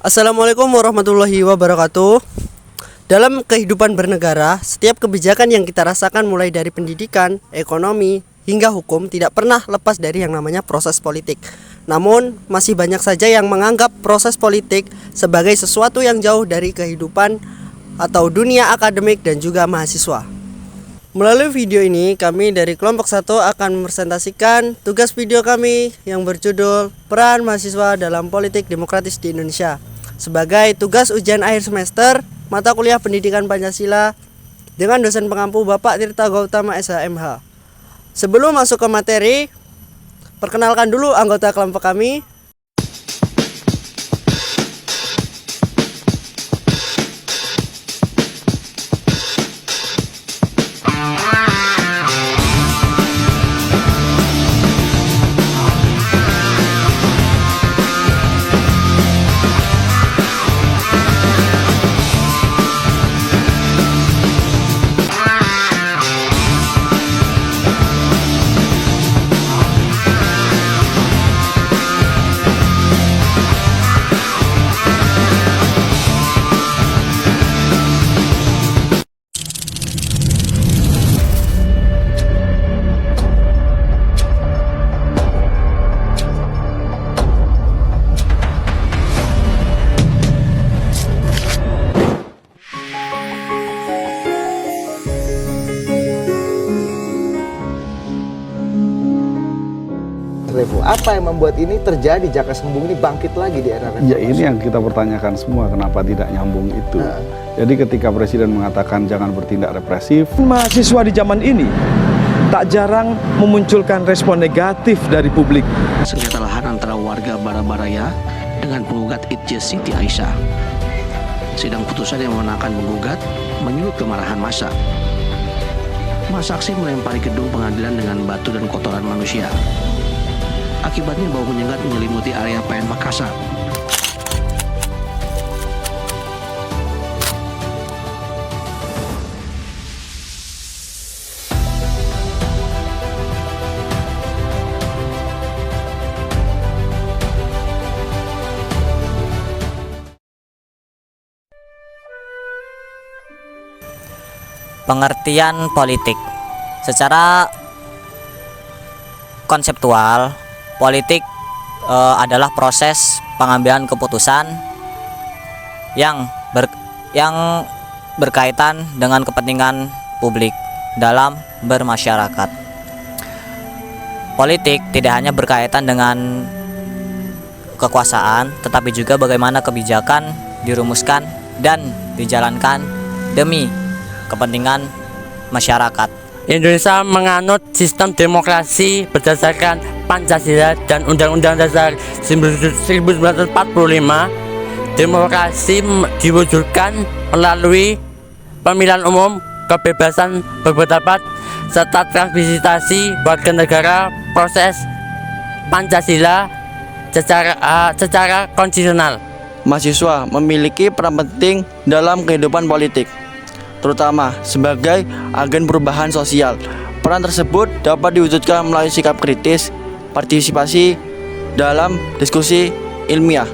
Assalamualaikum warahmatullahi wabarakatuh. Dalam kehidupan bernegara, setiap kebijakan yang kita rasakan mulai dari pendidikan, ekonomi, hingga hukum tidak pernah lepas dari yang namanya proses politik. Namun, masih banyak saja yang menganggap proses politik sebagai sesuatu yang jauh dari kehidupan atau dunia akademik dan juga mahasiswa. Melalui video ini, kami dari kelompok 1 akan mempresentasikan tugas video kami yang berjudul Peran Mahasiswa dalam Politik Demokratis di Indonesia sebagai tugas ujian akhir semester mata kuliah Pendidikan Pancasila dengan dosen pengampu Bapak Tirta Gautama SHMH. Sebelum masuk ke materi, perkenalkan dulu anggota kelompok kami. Apa yang membuat ini terjadi, Jaka Sembung ini bangkit lagi di era reformasi? Ya ini yang kita pertanyakan semua, kenapa tidak nyambung itu. Jadi ketika Presiden mengatakan jangan bertindak represif. Mahasiswa di zaman ini tak jarang memunculkan respon negatif dari publik. Sengketa lahan antara warga Barabaraya dengan penggugat Itjes Siti Aisyah. Sidang putusan yang memenangkan menggugat menyulut kemarahan massa. Massa aksi melempari gedung pengadilan dengan batu dan kotoran manusia. Akibatnya bau menyengat menyelimuti area PN Makassar. Pengertian politik secara konseptual, politik adalah proses pengambilan keputusan yang berkaitan dengan kepentingan publik dalam bermasyarakat. Politik tidak hanya berkaitan dengan kekuasaan, tetapi juga bagaimana kebijakan dirumuskan dan dijalankan demi kepentingan masyarakat. Indonesia menganut sistem demokrasi berdasarkan Pancasila dan Undang-Undang Dasar 1945. Demokrasi diwujudkan melalui pemilihan umum, kebebasan berpendapat, serta transmisi warga negara. Proses Pancasila secara konstitusional. Mahasiswa memiliki peran penting dalam kehidupan politik, terutama sebagai agen perubahan sosial. Peran tersebut dapat diwujudkan melalui sikap kritis, partisipasi dalam diskusi ilmiah,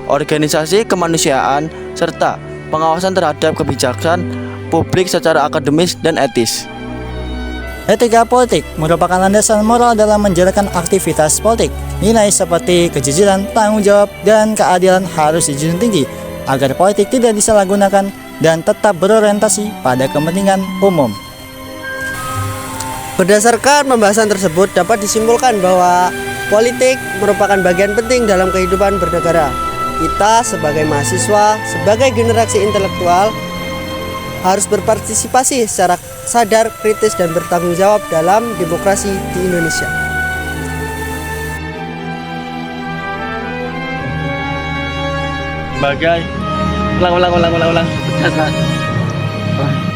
organisasi kemanusiaan, serta pengawasan terhadap kebijakan publik secara akademis dan etis. Etika politik merupakan landasan moral dalam menjalankan aktivitas politik. Nilai seperti kejujuran, tanggung jawab, dan keadilan harus dijunjung tinggi agar politik tidak disalahgunakan dan tetap berorientasi pada kepentingan umum. Berdasarkan pembahasan tersebut dapat disimpulkan bahwa politik merupakan bagian penting dalam kehidupan bernegara. Kita sebagai mahasiswa, sebagai generasi intelektual harus berpartisipasi secara sadar, kritis, dan bertanggung jawab dalam demokrasi di Indonesia.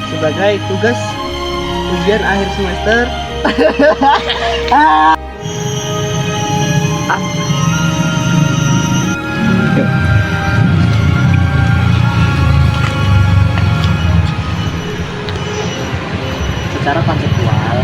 Sebagai tugas ujian akhir semester secara konseptual